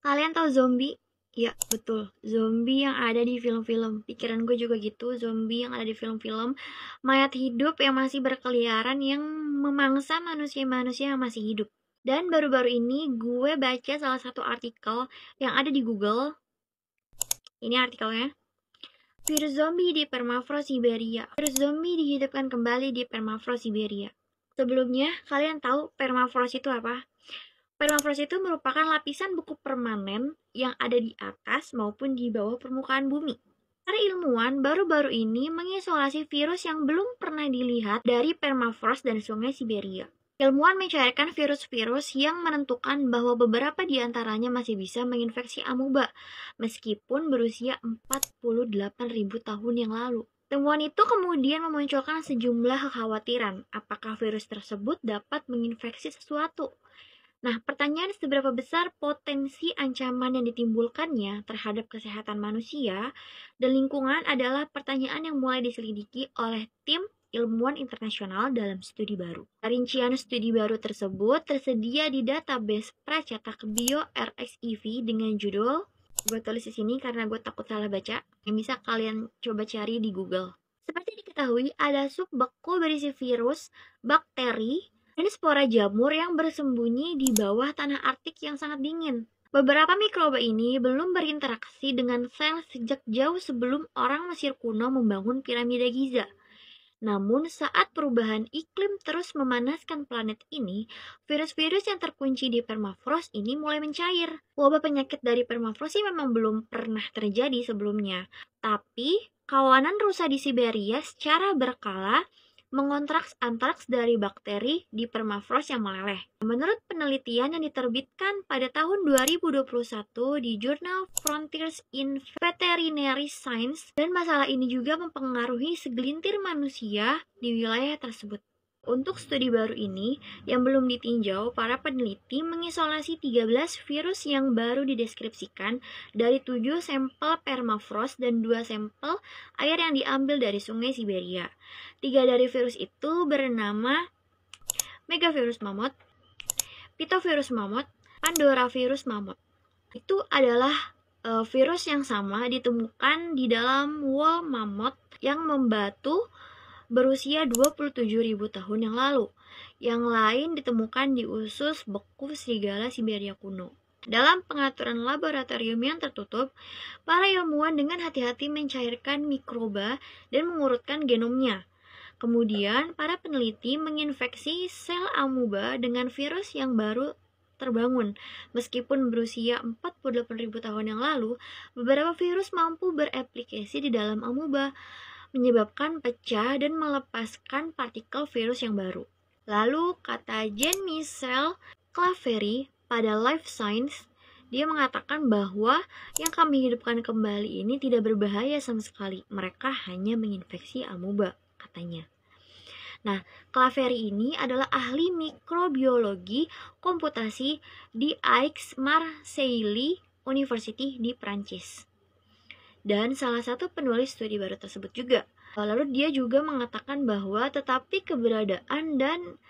Kalian tahu zombie? Ya, betul. Zombie yang ada di film-film. Pikiran gue juga gitu, zombie yang ada di film-film. Mayat hidup yang masih berkeliaran yang memangsa manusia-manusia yang masih hidup. Dan baru-baru ini gue baca salah satu artikel yang ada di Google. Ini artikelnya. Virus zombie di permafrost Siberia. Virus zombie dihidupkan kembali di permafrost Siberia. Sebelumnya, kalian tahu permafrost itu apa? Permafrost itu merupakan lapisan beku permanen yang ada di atas maupun di bawah permukaan bumi. Para ilmuwan baru-baru ini mengisolasi virus yang belum pernah dilihat dari permafrost dan sungai Siberia. Ilmuwan mencairkan virus-virus yang menentukan bahwa beberapa di antaranya masih bisa menginfeksi amuba, meskipun berusia 48.000 tahun yang lalu. Temuan itu kemudian memunculkan sejumlah kekhawatiran, apakah virus tersebut dapat menginfeksi sesuatu. Nah, pertanyaan seberapa besar potensi ancaman yang ditimbulkannya terhadap kesehatan manusia dan lingkungan adalah pertanyaan yang mulai diselidiki oleh tim ilmuwan internasional dalam studi baru. Rincian studi baru tersebut tersedia di database pracetak BioRxiv dengan judul, gue tulis di sini karena gue takut salah baca, yang bisa kalian coba cari di Google. Seperti diketahui, ada subbeku berisi virus, bakteri, dan spora jamur yang bersembunyi di bawah tanah Arktik yang sangat dingin. Beberapa mikroba ini belum berinteraksi dengan sel sejak jauh sebelum orang Mesir kuno membangun piramida Giza. Namun, saat perubahan iklim terus memanaskan planet ini, virus-virus yang terkunci di permafrost ini mulai mencair. Wabah penyakit dari permafrost ini memang belum pernah terjadi sebelumnya. Tapi, kawanan rusa di Siberia secara berkala mengontrak antraks dari bakteri di permafrost yang meleleh. Menurut penelitian yang diterbitkan pada tahun 2021 di jurnal Frontiers in Veterinary Science, dan masalah ini juga mempengaruhi segelintir manusia di wilayah tersebut. Untuk studi baru ini, yang belum ditinjau, para peneliti mengisolasi 13 virus yang baru dideskripsikan dari 7 sampel permafrost dan 2 sampel air yang diambil dari sungai Siberia. 3 dari virus itu bernama Megavirus mammoth, Pitovirus mammoth, Pandora virus mammoth. Itu adalah virus yang sama ditemukan di dalam wol mammoth yang membatu berusia 27.000 tahun yang lalu. Yang lain ditemukan di usus beku serigala Siberia kuno. Dalam pengaturan laboratorium yang tertutup, para ilmuwan dengan hati-hati mencairkan mikroba dan mengurutkan genomnya. Kemudian, para peneliti menginfeksi sel amuba dengan virus yang baru terbangun. Meskipun berusia 48.000 tahun yang lalu, beberapa virus mampu bereplikasi di dalam amuba, menyebabkan pecah dan melepaskan partikel virus yang baru. Lalu, kata Jean-Michel Claverie pada Life Science, dia mengatakan bahwa yang kami hidupkan kembali ini tidak berbahaya sama sekali. Mereka hanya menginfeksi amuba, katanya. Nah, Claverie ini adalah ahli mikrobiologi komputasi di Aix-Marseille University di Prancis. Dan salah satu penulis studi baru tersebut juga. Lalu dia juga mengatakan bahwa tetapi keberadaan dan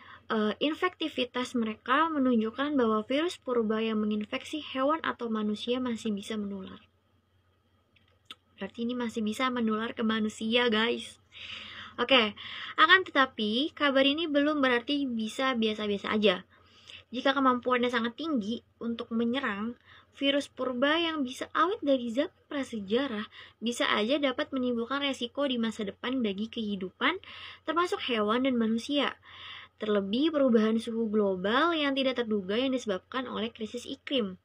infektivitas mereka menunjukkan bahwa virus purba yang menginfeksi hewan atau manusia masih bisa menular. Berarti ini masih bisa menular ke manusia, guys. Oke, akan tetapi kabar ini belum berarti bisa biasa-biasa aja. Jika kemampuannya sangat tinggi untuk menyerang, virus purba yang bisa awet dari zaman prasejarah bisa aja dapat menimbulkan resiko di masa depan bagi kehidupan, termasuk hewan dan manusia. Terlebih perubahan suhu global yang tidak terduga yang disebabkan oleh krisis iklim.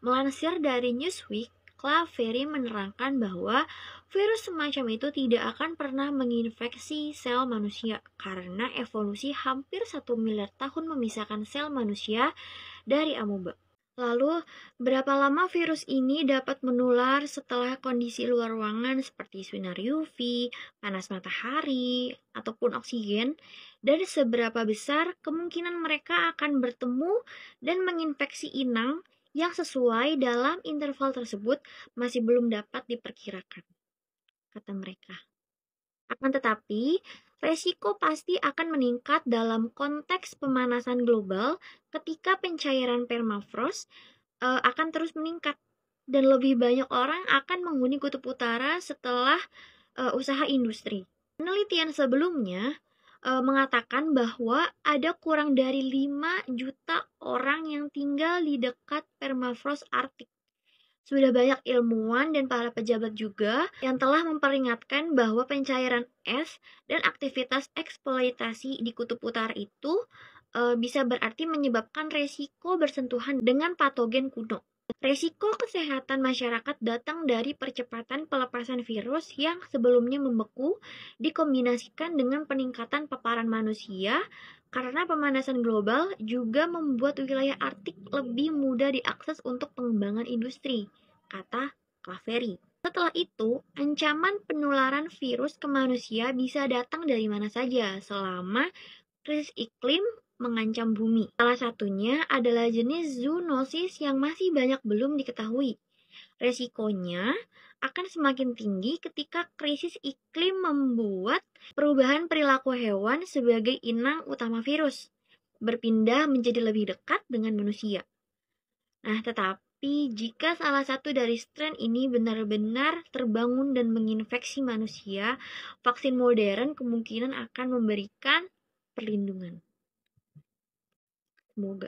Melansir dari Newsweek, Claverie menerangkan bahwa virus semacam itu tidak akan pernah menginfeksi sel manusia karena evolusi hampir 1 miliar tahun memisahkan sel manusia dari amuba. Lalu, berapa lama virus ini dapat menular setelah kondisi luar ruangan seperti sinar UV, panas matahari, ataupun oksigen, dan seberapa besar kemungkinan mereka akan bertemu dan menginfeksi inang yang sesuai dalam interval tersebut masih belum dapat diperkirakan, kata mereka. Akan tetapi, resiko pasti akan meningkat dalam konteks pemanasan global ketika pencairan permafrost akan terus meningkat dan lebih banyak orang akan menghuni kutub utara setelah usaha industri. Penelitian sebelumnya mengatakan bahwa ada kurang dari 5 juta orang yang tinggal di dekat permafrost Arktik. Sudah banyak ilmuwan dan para pejabat juga yang telah memperingatkan bahwa pencairan es dan aktivitas eksploitasi di kutub utara itu bisa berarti menyebabkan resiko bersentuhan dengan patogen kuno. Resiko kesehatan masyarakat datang dari percepatan pelepasan virus yang sebelumnya membeku dikombinasikan dengan peningkatan paparan manusia karena pemanasan global juga membuat wilayah Arktik lebih mudah diakses untuk pengembangan industri, kata Claveri. Setelah itu, ancaman penularan virus ke manusia bisa datang dari mana saja selama krisis iklim mengancam bumi. Salah satunya adalah jenis zoonosis yang masih banyak belum diketahui. Resikonya akan semakin tinggi ketika krisis iklim membuat perubahan perilaku hewan sebagai inang utama virus berpindah menjadi lebih dekat dengan manusia. Nah, tetapi jika salah satu dari strain ini benar-benar terbangun dan menginfeksi manusia, vaksin modern kemungkinan akan memberikan perlindungan. Semoga.